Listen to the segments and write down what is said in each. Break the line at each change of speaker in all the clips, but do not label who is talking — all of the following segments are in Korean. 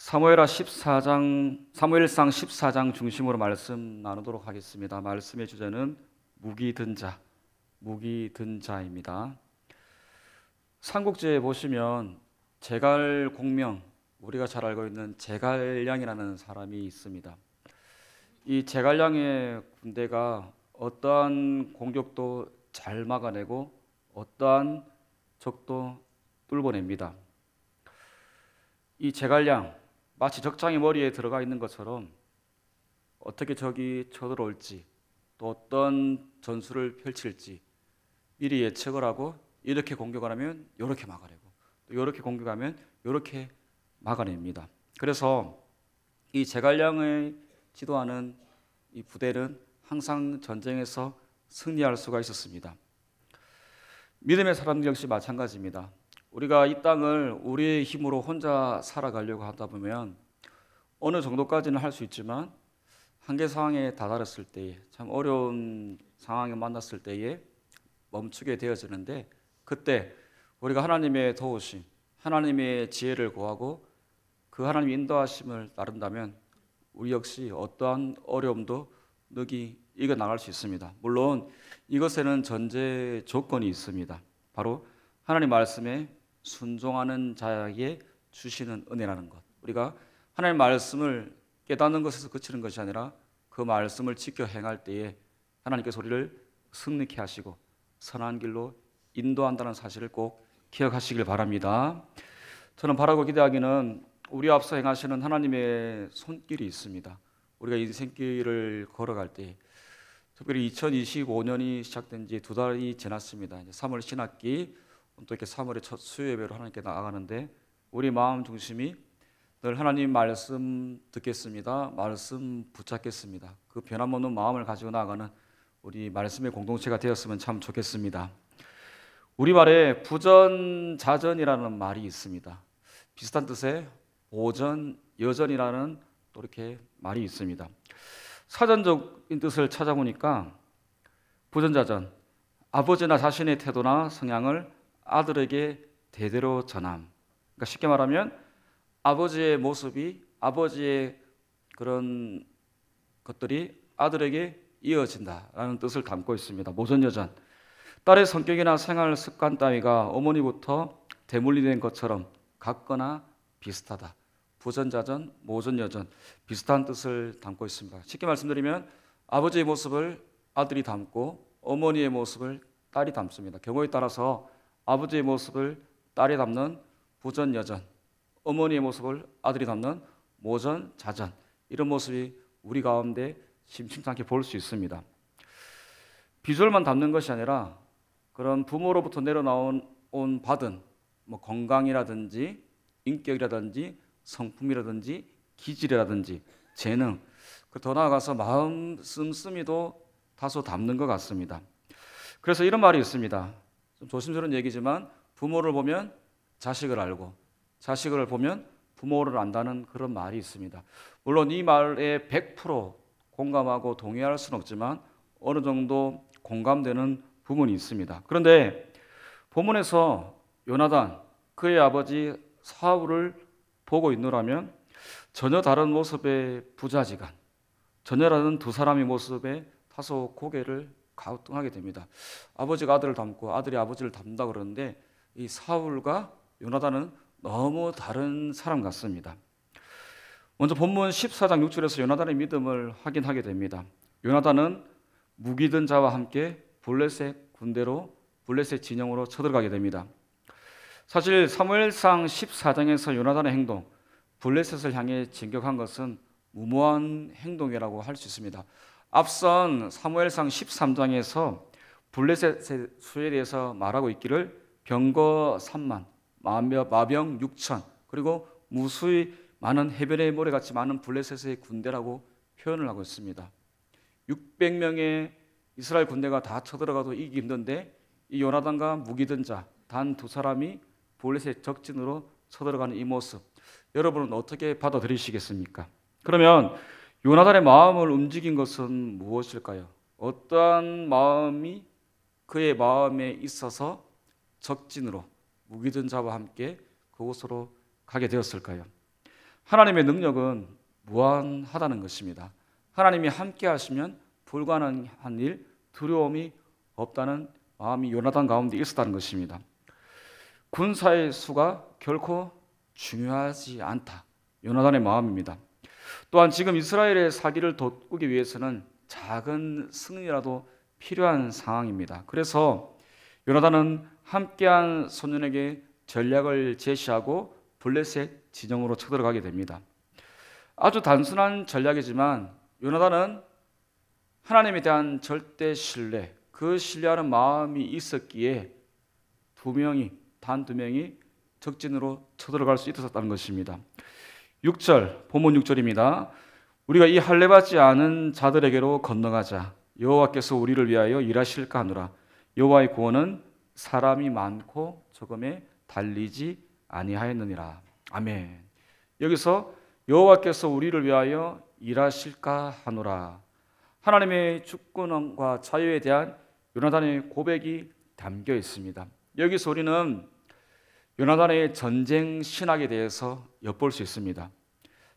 사무엘상 14장 중심으로 말씀 나누도록 하겠습니다. 말씀의 주제는 무기 든 자입니다. 삼국지에 보시면 제갈공명, 우리가 잘 알고 있는 제갈량이라는 사람이 있습니다. 이 제갈량의 군대가 어떠한 공격도 잘 막아내고 어떠한 적도 뚫어냅니다. 이 제갈량, 마치 적장이 머리에 들어가 있는 것처럼 어떻게 적이 쳐들어올지, 또 어떤 전술을 펼칠지 미리 예측을 하고, 이렇게 공격을 하면 이렇게 막아내고, 또 이렇게 공격하면 이렇게 막아냅니다. 그래서 이 제갈량의 지도하는 이 부대는 항상 전쟁에서 승리할 수가 있었습니다. 믿음의 사람들 역시 마찬가지입니다. 우리가 이 땅을 우리의 힘으로 혼자 살아가려고 하다 보면 어느 정도까지는 할 수 있지만 한계 상황에 다다랐을 때에, 참 어려운 상황에 만났을 때에 멈추게 되어지는데, 그때 우리가 하나님의 도우심, 하나님의 지혜를 구하고 그 하나님의 인도하심을 따른다면 우리 역시 어떠한 어려움도 능히 이겨나갈 수 있습니다. 물론 이것에는 전제 조건이 있습니다. 바로 하나님 말씀에 순종하는 자에게 주시는 은혜라는 것. 우리가 하나님 말씀을 깨닫는 것에서 그치는 것이 아니라 그 말씀을 지켜 행할 때에 하나님께서 우리를 승리케 하시고 선한 길로 인도한다는 사실을 꼭 기억하시길 바랍니다. 저는 바라고 기대하기는 우리 앞서 행하시는 하나님의 손길이 있습니다. 우리가 인생길을 걸어갈 때, 특별히 2025년이 시작된 지 2달이 지났습니다. 이제 3월 신학기, 또 이렇게 3월의 첫 수요예배로 하나님께 나아가는데, 우리 마음 중심이 늘 하나님 말씀 듣겠습니다, 말씀 붙잡겠습니다, 그 변함없는 마음을 가지고 나아가는 우리 말씀의 공동체가 되었으면 참 좋겠습니다. 우리말에 부전자전이라는 말이 있습니다. 비슷한 뜻의 보전, 여전이라는 또 이렇게 말이 있습니다. 사전적인 뜻을 찾아보니까 부전자전, 아버지나 자신의 태도나 성향을 아들에게 대대로 전함. 그러니까 쉽게 말하면 아버지의 모습이, 아버지의 그런 것들이 아들에게 이어진다라는 뜻을 담고 있습니다. 모전여전, 딸의 성격이나 생활 습관 따위가 어머니부터 대물리된 것처럼 같거나 비슷하다. 부전자전, 모전여전, 비슷한 뜻을 담고 있습니다. 쉽게 말씀드리면 아버지의 모습을 아들이 담고 어머니의 모습을 딸이 담습니다. 경우에 따라서 아버지의 모습을 딸이 담는 부전여전, 어머니의 모습을 아들이 담는 모전자전, 이런 모습이 우리 가운데 심심찮게 볼 수 있습니다. 비주얼만 담는 것이 아니라 그런 부모로부터 내려나온 받은 건강이라든지 인격이라든지 성품이라든지 기질이라든지 재능, 더 나아가서 마음 씀씀이도 다소 담는 것 같습니다. 그래서 이런 말이 있습니다. 좀 조심스러운 얘기지만 부모를 보면 자식을 알고 자식을 보면 부모를 안다는 그런 말이 있습니다. 물론 이 말에 100% 공감하고 동의할 수는 없지만 어느 정도 공감되는 부분이 있습니다. 그런데 본문에서 요나단, 그의 아버지 사울을 보고 있노라면 전혀 다른 모습의 부자지간, 전혀 다른 두 사람의 모습에 다소 고개를 갸우뚱하게 됩니다. 아버지가 아들을 닮고 아들이 아버지를 닮는다 그러는데 이 사울과 요나단은 너무 다른 사람 같습니다. 먼저 본문 14장 6절에서 요나단의 믿음을 확인하게 됩니다. 요나단은 무기 든 자와 함께 블레셋 군대로, 블레셋 진영으로 쳐들어가게 됩니다. 사실 사무엘상 14장에서 요나단의 행동, 블레셋을 향해 진격한 것은 무모한 행동이라고 할 수 있습니다. 앞선 사무엘상 13장에서 블레셋의 수에 대해서 말하고 있기를 병거 3만, 마병 6천, 그리고 무수히 많은 해변의 모래같이 많은 블레셋의 군대라고 표현을 하고 있습니다. 600명의 이스라엘 군대가 다 쳐들어가도 이기기 힘든데 이 요나단과 무기 든 자 단 두 사람이 블레셋 적진으로 쳐들어가는 이 모습, 여러분은 어떻게 받아들이시겠습니까? 그러면 요나단의 마음을 움직인 것은 무엇일까요? 어떠한 마음이 그의 마음에 있어서 적진으로 무기 든 자와 함께 그곳으로 가게 되었을까요? 하나님의 능력은 무한하다는 것입니다. 하나님이 함께 하시면 불가능한 일, 두려움이 없다는 마음이 요나단 가운데 있었다는 것입니다. 군사의 수가 결코 중요하지 않다. 요나단의 마음입니다. 또한 지금 이스라엘의 사기를 돋구기 위해서는 작은 승리라도 필요한 상황입니다. 그래서 요나단은 함께한 소년에게 전략을 제시하고 블레셋 진영으로 쳐들어가게 됩니다. 아주 단순한 전략이지만 요나단은 하나님에 대한 절대 신뢰, 그 신뢰하는 마음이 있었기에 단 두 명이 적진으로 쳐들어갈 수 있었다는 것입니다. 6절, 본문 6절입니다. 우리가 이 할례받지 않은 자들에게로 건너가자. 여호와께서 우리를 위하여 일하실까 하노라. 여호와의 구원은 사람이 많고 적음에 달리지 아니하였느니라. 아멘. 여기서 여호와께서 우리를 위하여 일하실까 하노라. 하나님의 주권과 자유에 대한 요나단의 고백이 담겨 있습니다. 여기서 우리는 요나단의 전쟁 신학에 대해서 엿볼 수 있습니다.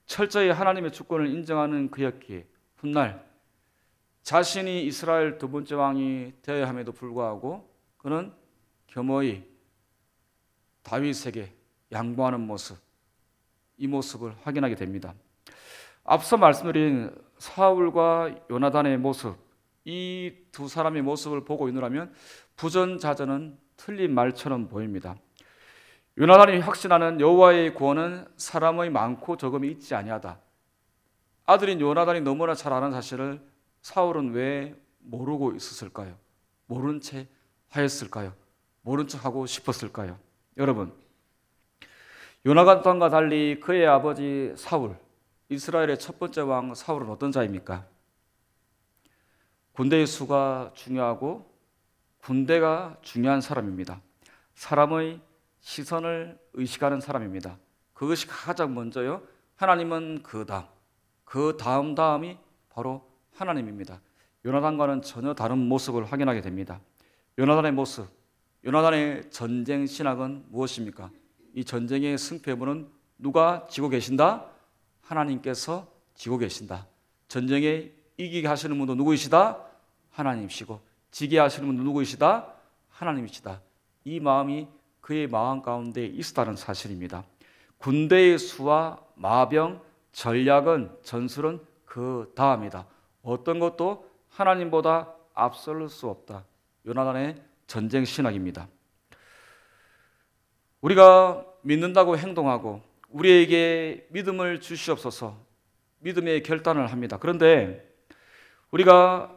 철저히 하나님의 주권을 인정하는 그였기에 훗날 자신이 이스라엘 두 번째 왕이 되어야 함에도 불구하고 그는 겸허히 다윗에게 양보하는 모습, 이 모습을 확인하게 됩니다. 앞서 말씀드린 사울과 요나단의 모습, 이 두 사람의 모습을 보고 있느라면 부전자전은 틀린 말처럼 보입니다. 요나단이 확신하는 여호와의 구원은 사람의 많고 적음이 있지 아니하다. 아들인 요나단이 너무나 잘 아는 사실을 사울은 왜 모르고 있었을까요? 모른 채 하였을까요? 모른 척 하고 싶었을까요? 여러분, 요나단과 달리 그의 아버지 사울, 이스라엘의 첫 번째 왕 사울은 어떤 자입니까? 군대의 수가 중요하고 군대가 중요한 사람입니다. 사람의 시선을 의식하는 사람입니다. 그것이 가장 먼저요. 하나님은 그 다음이 바로 하나님입니다. 요나단과는 전혀 다른 모습을 확인하게 됩니다. 요나단의 모습, 요나단의 전쟁 신학은 무엇입니까? 이 전쟁의 승패부는 누가 지고 계신다? 하나님께서 지고 계신다. 전쟁에 이기게 하시는 분도 누구이시다? 하나님이시고 지게 하시는 분도 누구이시다? 하나님이시다. 이 마음이 그의 마음 가운데 있었다는 사실입니다. 군대의 수와 마병, 전략은 전술은 그 다음이다. 어떤 것도 하나님보다 앞설 수 없다. 요나단의 전쟁 신학입니다. 우리가 믿는다고 행동하고 우리에게 믿음을 주시옵소서 믿음의 결단을 합니다. 그런데 우리가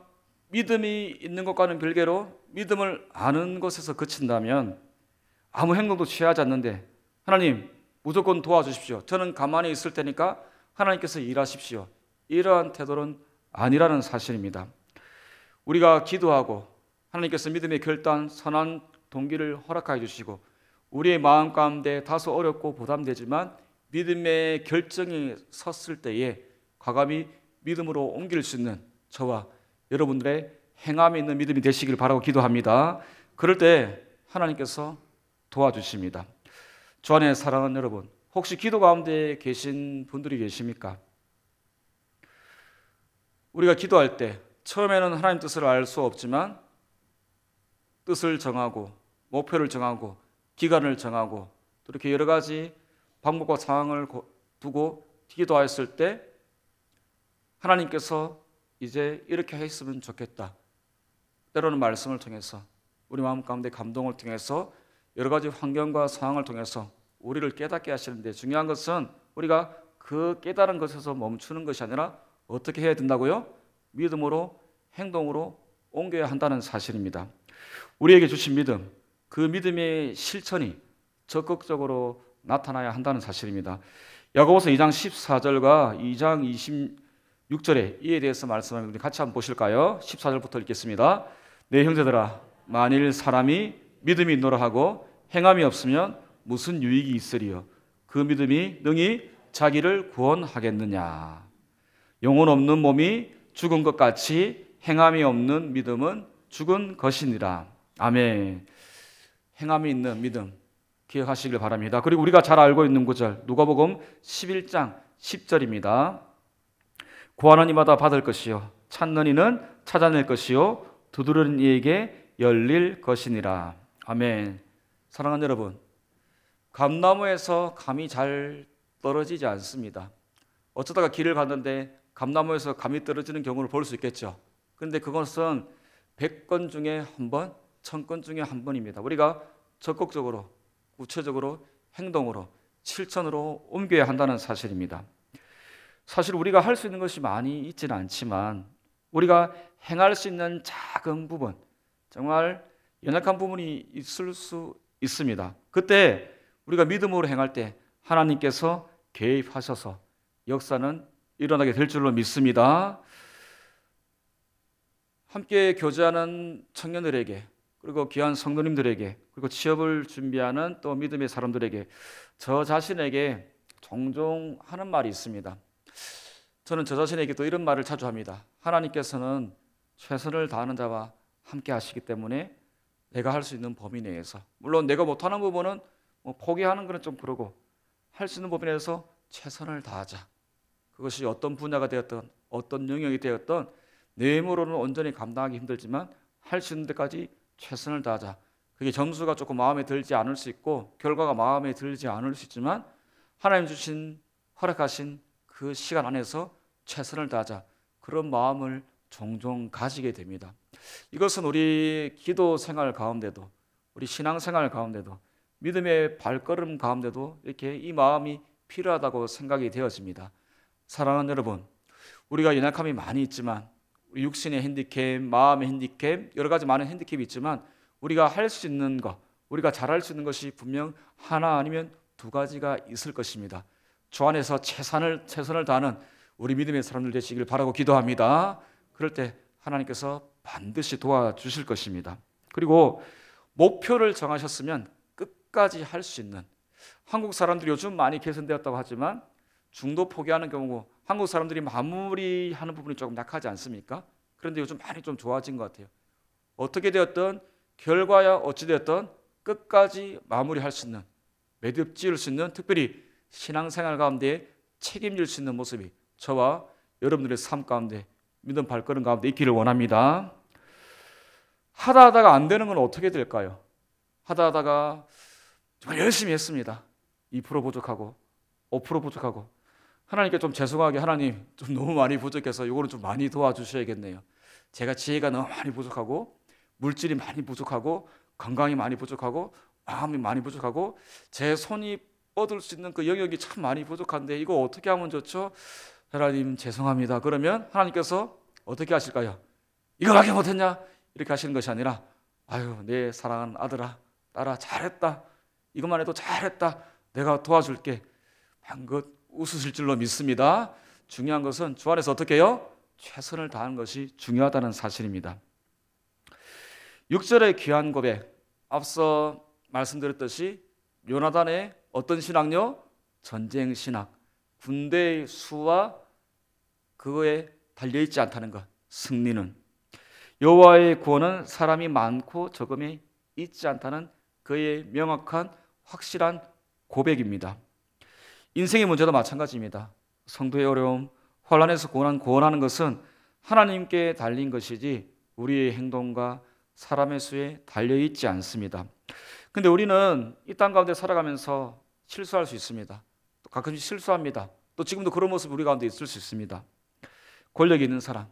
믿음이 있는 것과는 별개로 믿음을 아는 것에서 그친다면 아무 행동도 취하지 않는데 하나님 무조건 도와주십시오. 저는 가만히 있을 테니까 하나님께서 일하십시오. 이러한 태도는 아니라는 사실입니다. 우리가 기도하고 하나님께서 믿음의 결단, 선한 동기를 허락하여 주시고 우리의 마음 가운데 다소 어렵고 부담되지만 믿음의 결정이 섰을 때에 과감히 믿음으로 옮길 수 있는 저와 여러분들의 행함이 있는 믿음이 되시길 바라고 기도합니다. 그럴 때 하나님께서 도와주십니다. 주 안에 사랑하는 여러분, 혹시 기도 가운데 계신 분들이 계십니까? 우리가 기도할 때 처음에는 하나님 뜻을 알 수 없지만 뜻을 정하고 목표를 정하고 기간을 정하고 또 이렇게 여러 가지 방법과 상황을 두고 기도하였을 때 하나님께서 이제 이렇게 했으면 좋겠다. 때로는 말씀을 통해서 우리 마음 가운데 감동을 통해서 여러 가지 환경과 상황을 통해서 우리를 깨닫게 하시는데 중요한 것은 우리가 그 깨달은 것에서 멈추는 것이 아니라 어떻게 해야 된다고요? 믿음으로 행동으로 옮겨야 한다는 사실입니다. 우리에게 주신 믿음, 그 믿음의 실천이 적극적으로 나타나야 한다는 사실입니다. 야고보서 2장 14절과 2장 26절에 이에 대해서 말씀합니다. 같이 한번 보실까요? 14절부터 읽겠습니다. 내 형제들아, 만일 사람이 믿음이 있노라 하고 행함이 없으면 무슨 유익이 있으리요? 그 믿음이 능히 자기를 구원하겠느냐? 영혼 없는 몸이 죽은 것 같이 행함이 없는 믿음은 죽은 것이니라. 아멘. 행함이 있는 믿음, 기억하시길 바랍니다. 그리고 우리가 잘 알고 있는 구절, 누가복음 11장 10절입니다. 구하는 이마다 받을 것이요 찾는 이는 찾아낼 것이요 두드리는 이에게 열릴 것이니라. 아멘. 사랑하는 여러분, 감나무에서 감이 잘 떨어지지 않습니다. 어쩌다가 길을 갔는데 감나무에서 감이 떨어지는 경우를 볼 수 있겠죠. 그런데 그것은 100건 중에 한 번, 1000건 중에 한 번입니다. 우리가 적극적으로, 구체적으로, 행동으로, 실천으로 옮겨야 한다는 사실입니다. 사실 우리가 할 수 있는 것이 많이 있지는 않지만 우리가 행할 수 있는 작은 부분, 정말 연약한 부분이 있을 수 있습니다. 그때 우리가 믿음으로 행할 때 하나님께서 개입하셔서 역사는 일어나게 될 줄로 믿습니다. 함께 교제하는 청년들에게, 그리고 귀한 성도님들에게, 그리고 취업을 준비하는 또 믿음의 사람들에게, 저 자신에게 종종 하는 말이 있습니다. 저는 저 자신에게 또 이런 말을 자주 합니다. 하나님께서는 최선을 다하는 자와 함께 하시기 때문에 내가 할 수 있는 범위 내에서, 물론 내가 못하는 부분은 포기하는 것은 좀 그러고, 할 수 있는 범위 내에서 최선을 다하자. 그것이 어떤 분야가 되었던, 어떤 영역이 되었던, 내 힘으로는 온전히 감당하기 힘들지만 할 수 있는 데까지 최선을 다하자. 그게 점수가 조금 마음에 들지 않을 수 있고 결과가 마음에 들지 않을 수 있지만 하나님 주신, 허락하신 그 시간 안에서 최선을 다하자. 그런 마음을 종종 가지게 됩니다. 이것은 우리 기도 생활 가운데도, 우리 신앙 생활 가운데도, 믿음의 발걸음 가운데도 이렇게 이 마음이 필요하다고 생각이 되어집니다. 사랑하는 여러분, 우리가 연약함이 많이 있지만, 육신의 핸디캡, 마음의 핸디캡, 여러 가지 많은 핸디캡이 있지만 우리가 할 수 있는 것, 우리가 잘할 수 있는 것이 분명 하나 아니면 두 가지가 있을 것입니다. 주 안에서 최선을 다하는 우리 믿음의 사람들 되시길 바라고 기도합니다. 그럴 때 하나님께서 반드시 도와주실 것입니다. 그리고 목표를 정하셨으면 끝까지 할 수 있는, 한국 사람들이 요즘 많이 개선되었다고 하지만 중도 포기하는 경우, 한국 사람들이 마무리하는 부분이 조금 약하지 않습니까? 그런데 요즘 많이 좀 좋아진 것 같아요. 어떻게 되었든, 결과야 어찌 되었든 끝까지 마무리할 수 있는, 매듭 지을 수 있는, 특별히 신앙생활 가운데 책임질 수 있는 모습이 저와 여러분들의 삶 가운데, 믿음 발걸음 가운데 있기를 원합니다. 하다가 안 되는 건 어떻게 될까요? 하다가 정말 열심히 했습니다. 2% 부족하고 5% 부족하고, 하나님께 좀 죄송하게, 하나님 좀 너무 많이 부족해서 이거는 좀 많이 도와주셔야겠네요. 제가 지혜가 너무 많이 부족하고, 물질이 많이 부족하고, 건강이 많이 부족하고, 마음이 많이 부족하고, 제 손이 뻗을 수 있는 그 영역이 참 많이 부족한데 이거 어떻게 하면 좋죠? 하나님 죄송합니다. 그러면 하나님께서 어떻게 하실까요? 이거밖에 못했냐? 이렇게 하시는 것이 아니라, 아유 내 사랑하는 아들아, 딸아, 잘했다. 이것만 해도 잘했다. 내가 도와줄게. 방긋 웃으실 줄로 믿습니다. 중요한 것은 주 안에서 어떻게 해요? 최선을 다하는 것이 중요하다는 사실입니다. 6절의 귀한 고백, 앞서 말씀드렸듯이 요나단의 어떤 신학요? 전쟁 신학, 군대의 수와 그거에 달려있지 않다는 것, 승리는. 여호와의 구원은 사람이 많고 적음이 있지 않다는 그의 명확한 확실한 고백입니다. 인생의 문제도 마찬가지입니다. 성도의 어려움, 환난에서 구원하는 것은 하나님께 달린 것이지 우리의 행동과 사람의 수에 달려있지 않습니다. 근데 우리는 이 땅 가운데 살아가면서 실수할 수 있습니다. 또 가끔씩 실수합니다. 또 지금도 그런 모습이 우리 가운데 있을 수 있습니다. 권력 있는 사람,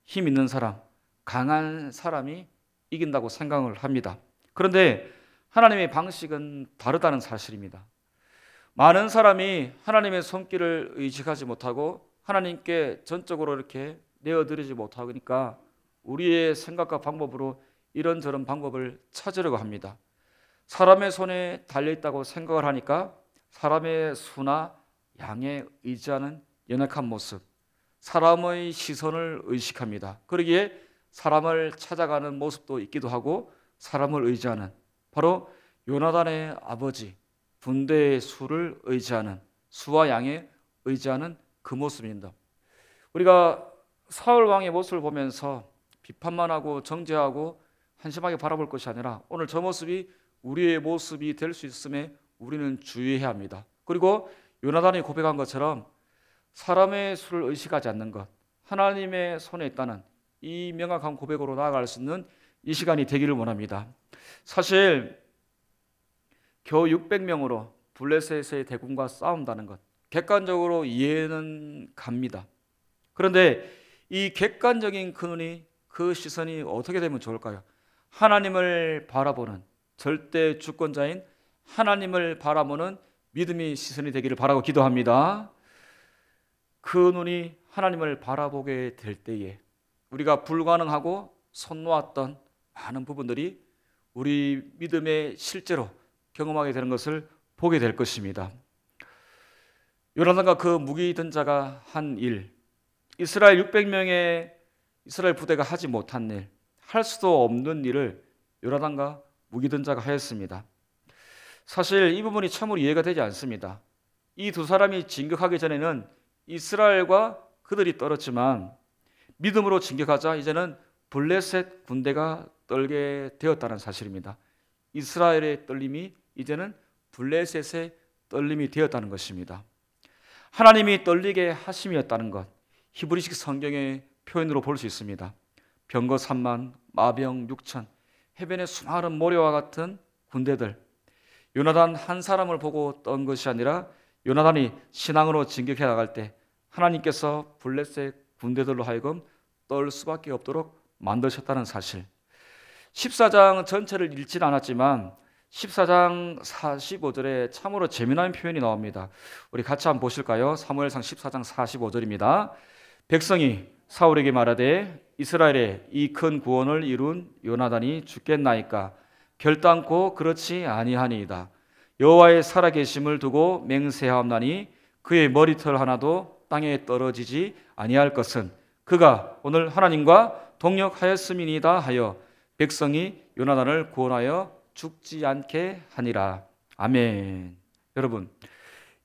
힘 있는 사람, 강한 사람이 이긴다고 생각을 합니다. 그런데 하나님의 방식은 다르다는 사실입니다. 많은 사람이 하나님의 손길을 의식하지 못하고 하나님께 전적으로 이렇게 내어드리지 못하니까 우리의 생각과 방법으로 이런저런 방법을 찾으려고 합니다. 사람의 손에 달려있다고 생각을 하니까 사람의 수나 양에 의지하는 연약한 모습, 사람의 시선을 의식합니다. 그러기에 사람을 찾아가는 모습도 있기도 하고 사람을 의지하는, 바로 요나단의 아버지, 군대의 수를 의지하는, 수와 양에 의지하는 그 모습입니다. 우리가 사울 왕의 모습을 보면서 비판만 하고 정죄하고 한심하게 바라볼 것이 아니라 오늘 저 모습이 우리의 모습이 될 수 있음에 우리는 주의해야 합니다. 그리고 요나단이 고백한 것처럼 사람의 수를 의식하지 않는 것, 하나님의 손에 있다는 이 명확한 고백으로 나아갈 수 있는 이 시간이 되기를 원합니다. 사실 겨우 600명으로 블레셋의 대군과 싸운다는 것, 객관적으로 이해는 갑니다. 그런데 이 객관적인 그 시선이 어떻게 되면 좋을까요? 하나님을 바라보는, 절대 주권자인 하나님을 바라보는 믿음의 시선이 되기를 바라고 기도합니다. 그 눈이 하나님을 바라보게 될 때에 우리가 불가능하고 손 놓았던 많은 부분들이 우리 믿음에 실제로 경험하게 되는 것을 보게 될 것입니다. 요나단과 그 무기 든 자가 한 일, 이스라엘 600명의 이스라엘 부대가 하지 못한 일, 할 수도 없는 일을 요나단과 무기 든 자가 하였습니다. 사실 이 부분이 참으로 이해가 되지 않습니다. 이 두 사람이 진격하기 전에는 이스라엘과 그들이 떨었지만 믿음으로 진격하자 이제는 블레셋 군대가 떨게 되었다는 사실입니다. 이스라엘의 떨림이 이제는 블레셋의 떨림이 되었다는 것입니다. 하나님이 떨리게 하심이었다는 것, 히브리식 성경의 표현으로 볼 수 있습니다. 병거 3만, 마병 6천, 해변의 수많은 모래와 같은 군대들, 요나단 한 사람을 보고 떤 것이 아니라 요나단이 신앙으로 진격해 나갈 때 하나님께서 블레셋 군대들로 하여금 떨 수밖에 없도록 만드셨다는 사실. 14장 전체를 읽지는 않았지만 14장 45절에 참으로 재미난 표현이 나옵니다. 우리 같이 한번 보실까요? 사무엘상 14장 45절입니다. 백성이 사울에게 말하되 이스라엘의 이 큰 구원을 이룬 요나단이 죽겠나이까? 결단코 그렇지 아니하니이다. 여호와의 살아계심을 두고 맹세하옵나니 그의 머리털 하나도 땅에 떨어지지 아니할 것은 그가 오늘 하나님과 동역하였음이니이다 하여 백성이 요나단을 구원하여 죽지 않게 하니라. 아멘. 여러분,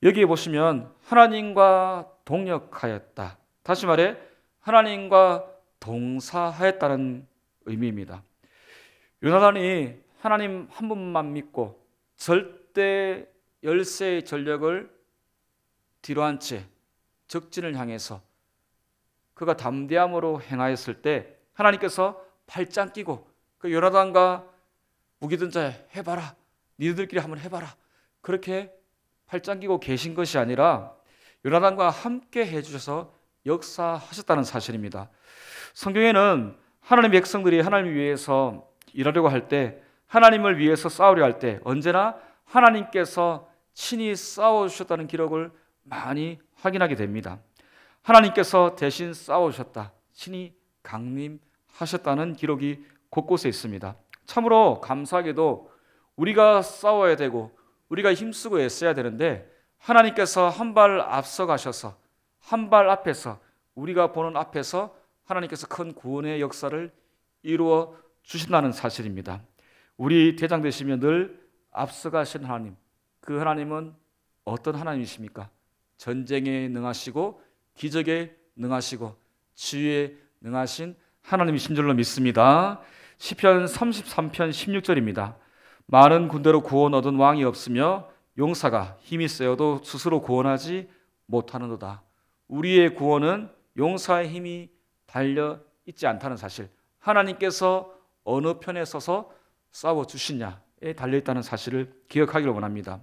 여기에 보시면 하나님과 동역하였다, 다시 말해 하나님과 동사하였다는 의미입니다. 요나단이 하나님 한 분만 믿고 절대 열세의 전력을 뒤로한 채 적진을 향해서 그가 담대함으로 행하였을 때 하나님께서 팔짱 끼고 그 요나단과 무기든 자 해봐라, 니들끼리 한번 해봐라, 그렇게 팔짱 끼고 계신 것이 아니라 요나단과 함께 해주셔서 역사하셨다는 사실입니다. 성경에는 하나님 백성들이 하나님을 위해서 일하려고 할 때, 하나님을 위해서 싸우려 할 때 언제나 하나님께서 친히 싸워주셨다는 기록을 많이 확인하게 됩니다. 하나님께서 대신 싸우셨다, 친히 강림하셨다는 기록이 곳곳에 있습니다. 참으로 감사하게도 우리가 싸워야 되고 우리가 힘쓰고 애써야 되는데 하나님께서 한 발 앞서 가셔서 한 발 앞에서, 우리가 보는 앞에서 하나님께서 큰 구원의 역사를 이루어 주신다는 사실입니다. 우리 대장 되시면 늘 앞서 가신 하나님, 그 하나님은 어떤 하나님이십니까? 전쟁에 능하시고 기적에 능하시고 치유에 능하신 하나님이신 줄로 믿습니다. 시편 33편 16절입니다. 많은 군대로 구원 얻은 왕이 없으며 용사가 힘이 세어도 스스로 구원하지 못하는도다. 우리의 구원은 용사의 힘이 달려 있지 않다는 사실, 하나님께서 어느 편에 서서 싸워주시냐에 달려있다는 사실을 기억하기를 원합니다.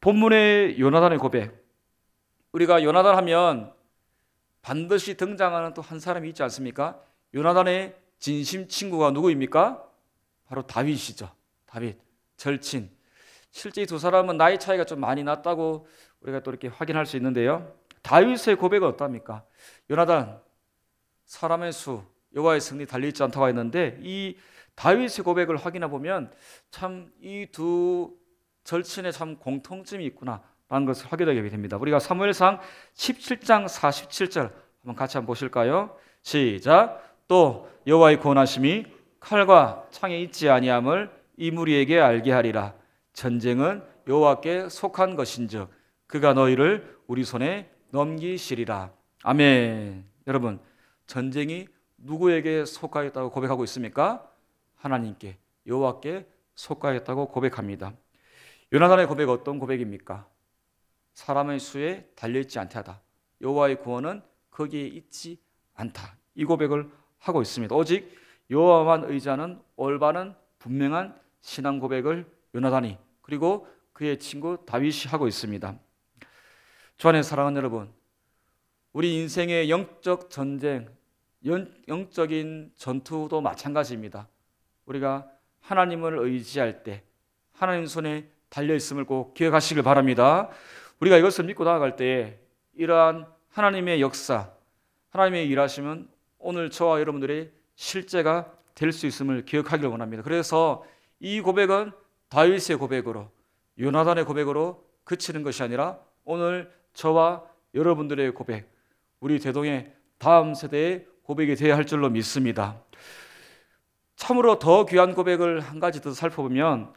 본문의 요나단의 고백, 우리가 요나단 하면 반드시 등장하는 또 한 사람이 있지 않습니까? 요나단의 진심 친구가 누구입니까? 바로 다윗이죠. 다윗, 절친. 실제 이 두 사람은 나이 차이가 좀 많이 났다고 우리가 또 이렇게 확인할 수 있는데요. 다윗의 고백은 어떻습니까? 요나단, 사람의 수, 여호와의 승리 달려있지 않다고 했는데 이 다윗의 고백을 확인해 보면 참 이 두 절친의 참 공통점이 있구나라는 것을 확인하게 됩니다. 우리가 사무엘상 17장 47절 한번 같이 한번 보실까요? 시작. 또 여호와의 구원하심이 칼과 창에 있지 아니함을 이 무리에게 알게 하리라. 전쟁은 여호와께 속한 것인즉 그가 너희를 우리 손에 넘기시리라. 아멘. 여러분, 전쟁이 누구에게 속하였다고 고백하고 있습니까? 하나님께, 여호와께 속하였다고 고백합니다. 요나단의 고백은 어떤 고백입니까? 사람의 수에 달려있지 않다하다. 여호와의 구원은 거기에 있지 않다. 이 고백을 하고 있습니다. 오직 여호와만 의지하는 올바른 분명한 신앙 고백을 요나단이 그리고 그의 친구 다윗이 하고 있습니다. 주 안에 사랑하는 여러분, 우리 인생의 영적 전쟁, 영적인 전투도 마찬가지입니다. 우리가 하나님을 의지할 때 하나님 손에 달려있음을 꼭 기억하시길 바랍니다. 우리가 이것을 믿고 나아갈 때에 이러한 하나님의 역사, 하나님의 일하심은 오늘 저와 여러분들의 실제가 될 수 있음을 기억하기를 원합니다. 그래서 이 고백은 다윗의 고백으로, 요나단의 고백으로 그치는 것이 아니라 오늘 저와 여러분들의 고백, 우리 대동의 다음 세대의 고백이 되어야 할 줄로 믿습니다. 참으로 더 귀한 고백을 한 가지 더 살펴보면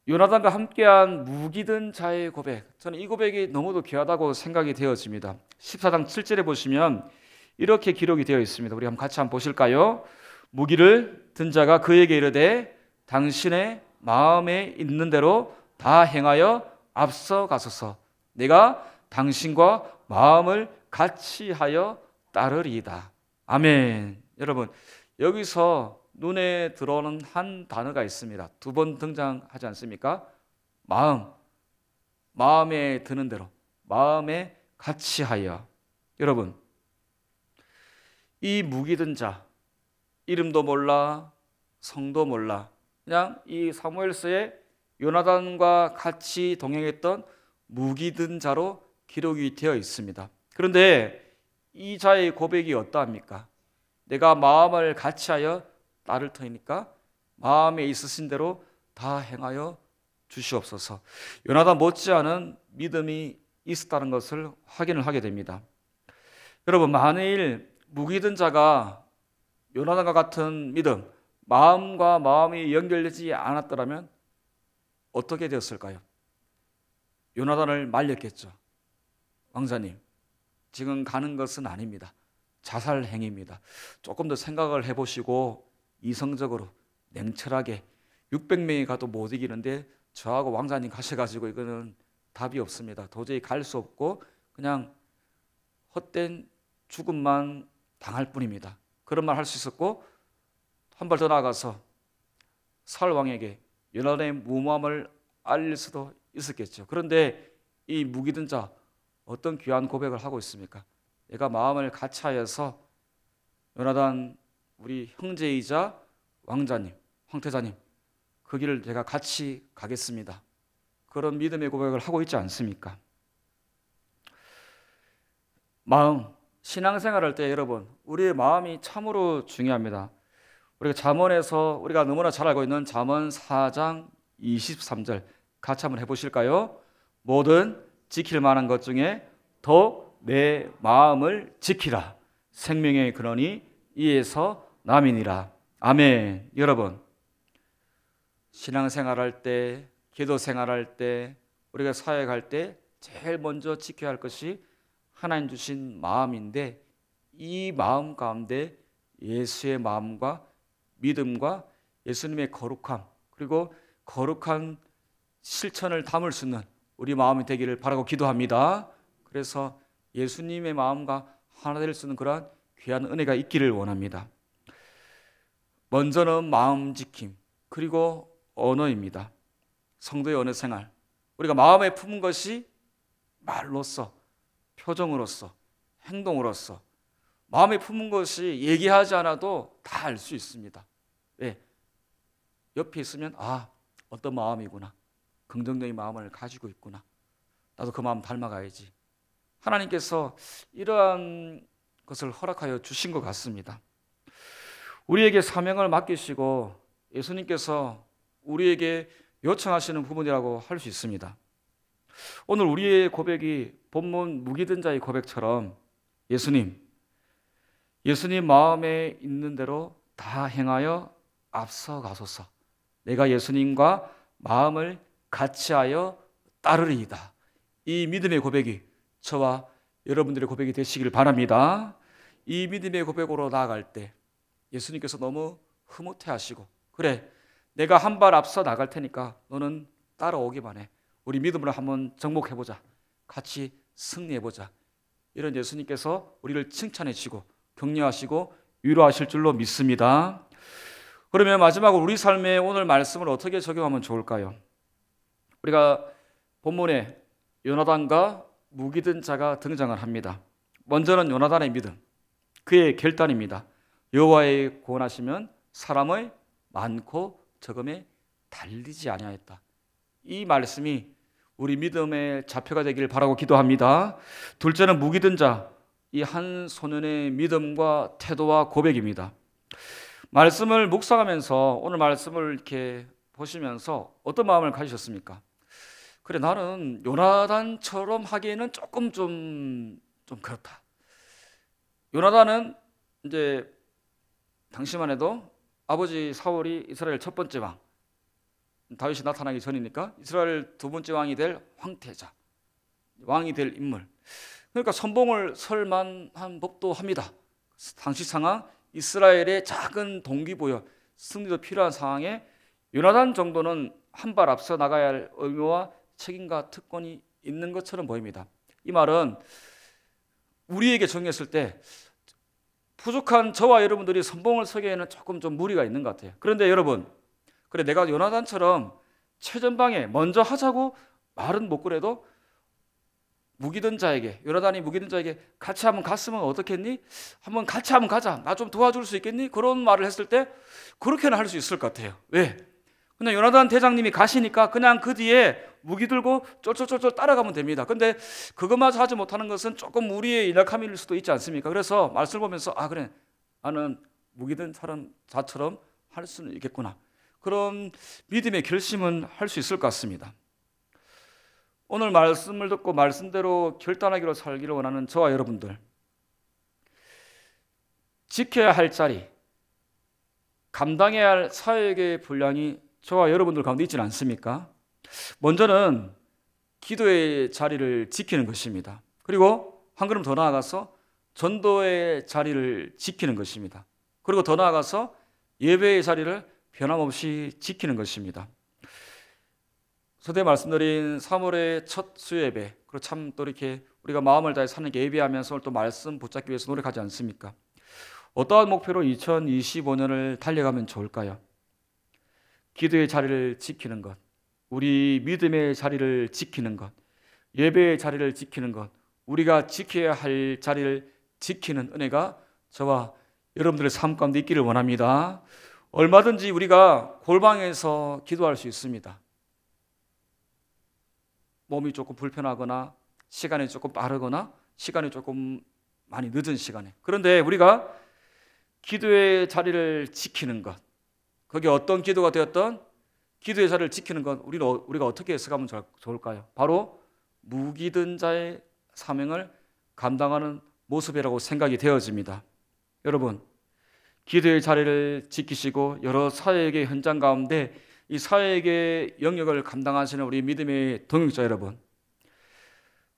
요나단과 함께한 무기든 자의 고백, 저는 이 고백이 너무도 귀하다고 생각이 되어집니다. 14장 7절에 보시면 이렇게 기록이 되어 있습니다. 우리 같이 한번 보실까요? 무기를 든 자가 그에게 이르되 당신의 마음에 있는 대로 다 행하여 앞서가소서. 내가 당신과 마음을 같이 하여 따르리이다. 아멘. 여러분, 여기서 눈에 들어오는 한 단어가 있습니다. 2번 등장하지 않습니까? 마음, 마음에 드는 대로, 마음에 같이 하여. 여러분, 이 무기든 자, 이름도 몰라, 성도 몰라, 그냥 이 사무엘서에 요나단과 같이 동행했던 무기든 자로 기록이 되어 있습니다. 그런데 이 자의 고백이 어떠합니까? 내가 마음을 같이 하여 따를 터이니까 마음에 있으신 대로 다 행하여 주시옵소서. 요나단 못지않은 믿음이 있었다는 것을 확인을 하게 됩니다. 여러분, 만일 무기든 자가 요나단과 같은 믿음, 마음과 마음이 연결되지 않았더라면 어떻게 되었을까요? 요나단을 말렸겠죠. 왕자님, 지금 가는 것은 아닙니다. 자살 행위입니다. 조금 더 생각을 해보시고 이성적으로 냉철하게 600명이 가도 못 이기는데 저하고 왕자님 가셔가지고 이거는 답이 없습니다. 도저히 갈 수 없고 그냥 헛된 죽음만 당할 뿐입니다. 그런 말 할 수 있었고 한 발 더 나아가서 사울 왕에게 요나단의 무모함을 알릴 수도 있었겠죠. 그런데 이 무기든 자 어떤 귀한 고백을 하고 있습니까? 내가 마음을 같이하여서 요나단 우리 형제이자 왕자님, 황태자님 그 길을 제가 같이 가겠습니다. 그런 믿음의 고백을 하고 있지 않습니까? 마음, 신앙생활할 때 여러분 우리의 마음이 참으로 중요합니다. 우리가 잠언에서 우리가 너무나 잘 알고 있는 잠언 4장 23절 같이 한번 해보실까요? 모든 지킬 만한 것 중에 더 내 마음을 지키라. 생명의 근원이 이에서 남이니라. 아멘. 여러분, 신앙생활할 때, 기도생활할 때, 우리가 사역할 때 제일 먼저 지켜야 할 것이 하나님 주신 마음인데 이 마음 가운데 예수의 마음과 믿음과 예수님의 거룩함 그리고 거룩한 실천을 담을 수 있는 우리 마음이 되기를 바라고 기도합니다. 그래서 예수님의 마음과 하나 될 수 있는 그러한 귀한 은혜가 있기를 원합니다. 먼저는 마음 지킴 그리고 언어입니다. 성도의 언어 생활, 우리가 마음에 품은 것이 말로써, 표정으로써, 행동으로써 마음에 품은 것이 얘기하지 않아도 다 알 수 있습니다. 왜? 옆에 있으면 어떤 마음이구나, 긍정적인 마음을 가지고 있구나, 나도 그 마음 닮아가야지. 하나님께서 이러한 것을 허락하여 주신 것 같습니다. 우리에게 사명을 맡기시고 예수님께서 우리에게 요청하시는 부분이라고 할 수 있습니다. 오늘 우리의 고백이 본문 무기든 자의 고백처럼 예수님 마음에 있는 대로 다 행하여 앞서가소서. 내가 예수님과 마음을 같이하여 따르리이다. 이 믿음의 고백이 저와 여러분들의 고백이 되시길 바랍니다. 이 믿음의 고백으로 나아갈 때 예수님께서 너무 흐뭇해하시고 그래 내가 한 발 앞서 나갈 테니까 너는 따라오기만 해. 우리 믿음으로 한번 정복해보자. 같이 승리해보자. 이런 예수님께서 우리를 칭찬해 주시고 격려하시고 위로하실 줄로 믿습니다. 그러면 마지막으로 우리 삶에 오늘 말씀을 어떻게 적용하면 좋을까요? 우리가 본문에 요나단과 무기든 자가 등장을 합니다. 먼저는 요나단의 믿음, 그의 결단입니다. 여호와의 구원하시면 사람의 많고 적음에 달리지 아니하였다. 이 말씀이 우리 믿음의 좌표가 되기를 바라고 기도합니다. 둘째는 무기든 자, 이 한 소년의 믿음과 태도와 고백입니다. 말씀을 묵상하면서 오늘 말씀을 이렇게 보시면서 어떤 마음을 가지셨습니까? 그래, 나는 요나단처럼 하기에는 조금 좀 그렇다. 요나단은 이제 당시만 해도 아버지 사울이 이스라엘 첫 번째 왕, 다윗이 나타나기 전이니까 이스라엘 두 번째 왕이 될 황태자, 왕이 될 인물. 그러니까 선봉을 설 만한 법도 합니다. 당시 상황, 이스라엘의 작은 동기부여, 승리도 필요한 상황에 요나단 정도는 한 발 앞서 나가야 할 의무와 책임과 특권이 있는 것처럼 보입니다. 이 말은 우리에게 적용했을 때 부족한 저와 여러분들이 선봉을 서기에는 조금 좀 무리가 있는 것 같아요. 그런데 여러분, 그래 내가 요나단처럼 최전방에 먼저 하자고 말은 못 그래도 무기든 자에게, 요나단이 무기든 자에게 같이 한번 갔으면 어떻겠니? 한번 같이 한번 가자. 나 좀 도와줄 수 있겠니? 그런 말을 했을 때 그렇게는 할 수 있을 것 같아요. 왜? 그냥 요나단 대장님이 가시니까 그냥 그 뒤에 무기 들고 쫄쫄쫄쫄 따라가면 됩니다. 근데 그것마저 하지 못하는 것은 조금 우리의 연약함일 수도 있지 않습니까? 그래서 말씀을 보면서 그래, 나는 무기든 자처럼 할 수는 있겠구나. 그런 믿음의 결심은 할 수 있을 것 같습니다. 오늘 말씀을 듣고 말씀대로 결단하기로 살기를 원하는 저와 여러분들, 지켜야 할 자리, 감당해야 할 사역의 분량이 저와 여러분들 가운데 있지는 않습니까? 먼저는 기도의 자리를 지키는 것입니다. 그리고 한 걸음 더 나아가서 전도의 자리를 지키는 것입니다. 그리고 더 나아가서 예배의 자리를 변함없이 지키는 것입니다. 서두에 말씀드린 3월의 첫 수요예배, 그리고 참 또 이렇게 우리가 마음을 다해 사는 게 예배하면서 오늘 또 말씀 붙잡기 위해서 노력하지 않습니까? 어떠한 목표로 2025년을 달려가면 좋을까요? 기도의 자리를 지키는 것, 우리 믿음의 자리를 지키는 것, 예배의 자리를 지키는 것, 우리가 지켜야 할 자리를 지키는 은혜가 저와 여러분들의 삶 가운데 있기를 원합니다. 얼마든지 우리가 골방에서 기도할 수 있습니다. 몸이 조금 불편하거나 시간이 조금 빠르거나 시간이 조금 많이 늦은 시간에, 그런데 우리가 기도의 자리를 지키는 것, 그게 어떤 기도가 되었던 기도의 자리를 지키는 것, 우리가 어떻게 해석하면 좋을까요? 바로 무기든 자의 사명을 감당하는 모습이라고 생각이 되어집니다. 여러분, 기도의 자리를 지키시고 여러 사역의 현장 가운데 이 사역의 영역을 감당하시는 우리 믿음의 동역자 여러분,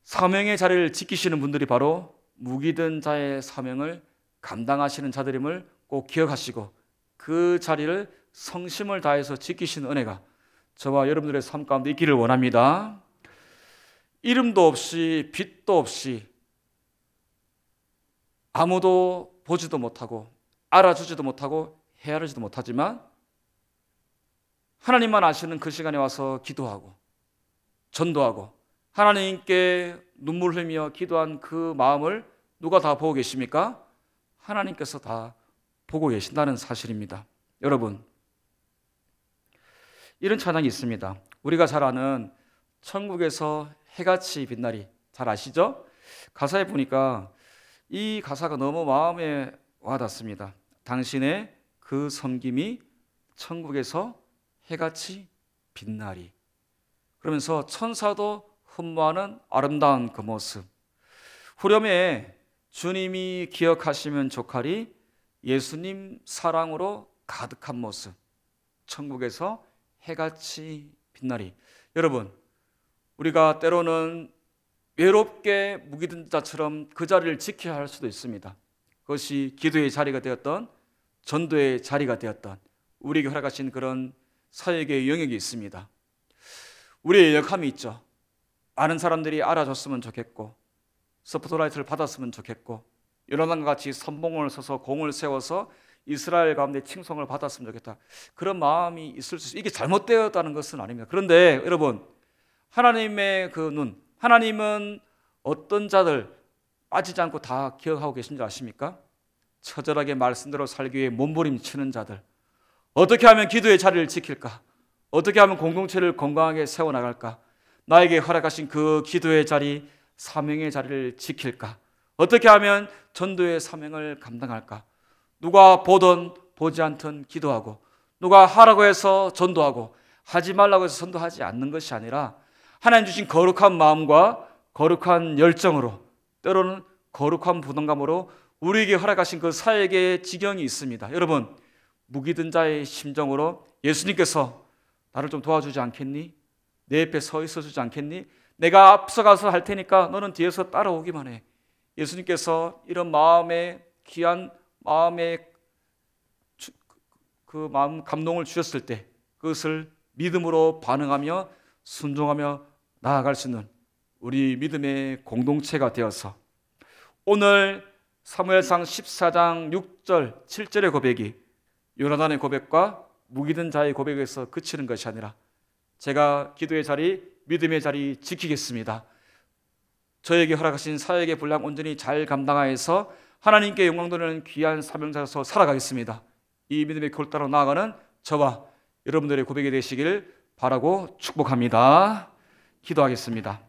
사명의 자리를 지키시는 분들이 바로 무기든 자의 사명을 감당하시는 자들임을 꼭 기억하시고 그 자리를 성심을 다해서 지키시는 은혜가 저와 여러분들의 삶 가운데 있기를 원합니다. 이름도 없이 빛도 없이 아무도 보지도 못하고 알아주지도 못하고 헤아리지도 못하지만 하나님만 아시는 그 시간에 와서 기도하고 전도하고 하나님께 눈물 흘리며 기도한 그 마음을 누가 다 보고 계십니까? 하나님께서 다 보고 계신다는 사실입니다. 여러분, 이런 찬양이 있습니다. 우리가 잘 아는 천국에서 해같이 빛나리, 잘 아시죠? 가사에 보니까 이 가사가 너무 마음에 와닿습니다. 당신의 그 섬김이 천국에서 해같이 빛나리. 그러면서 천사도 흠모하는 아름다운 그 모습, 후렴에 주님이 기억하시면 좋하리, 예수님 사랑으로 가득한 모습, 천국에서 해같이 빛나리. 여러분, 우리가 때로는 외롭게 무기든 자처럼 그 자리를 지켜야 할 수도 있습니다. 그것이 기도의 자리가 되었던 전도의 자리가 되었던 우리에게 허락하신 그런 사역의 영역이 있습니다. 우리의 역함이 있죠. 많은 사람들이 알아줬으면 좋겠고 스포트라이트를 받았으면 좋겠고 요나단과 같이 선봉을 서서 공을 세워서 이스라엘 가운데 칭송을 받았으면 좋겠다. 그런 마음이 있을 수 있어요. 이게 잘못되었다는 것은 아닙니다. 그런데 여러분, 하나님의 그 눈, 하나님은 어떤 자들 빠지지 않고 다 기억하고 계신 줄 아십니까? 처절하게 말씀대로 살기 위해 몸부림치는 자들, 어떻게 하면 기도의 자리를 지킬까? 어떻게 하면 공동체를 건강하게 세워나갈까? 나에게 허락하신 그 기도의 자리, 사명의 자리를 지킬까? 어떻게 하면 전도의 사명을 감당할까? 누가 보든 보지 않든 기도하고, 누가 하라고 해서 전도하고, 하지 말라고 해서 전도하지 않는 것이 아니라 하나님 주신 거룩한 마음과 거룩한 열정으로, 때로는 거룩한 부담감으로 우리에게 허락하신 그 사역의 지경이 있습니다. 여러분, 무기든 자의 심정으로 예수님께서 나를 좀 도와주지 않겠니? 내 옆에 서 있어주지 않겠니? 내가 앞서가서 할 테니까 너는 뒤에서 따라오기만 해. 예수님께서 이런 마음의 귀한 마음의 그 마음 감동을 주셨을 때 그것을 믿음으로 반응하며 순종하며 나아갈 수 있는 우리 믿음의 공동체가 되어서 오늘 사무엘상 14장 6절 7절의 고백이 요나단의 고백과 무기든 자의 고백에서 그치는 것이 아니라 제가 기도의 자리, 믿음의 자리 지키겠습니다. 저에게 허락하신 사역의 분량 온전히 잘 감당하여서 하나님께 영광 돌리는 귀한 사명자로서 살아가겠습니다. 이 믿음의 골 따라 나아가는 저와 여러분들의 고백이 되시길 바라고 축복합니다. 기도하겠습니다.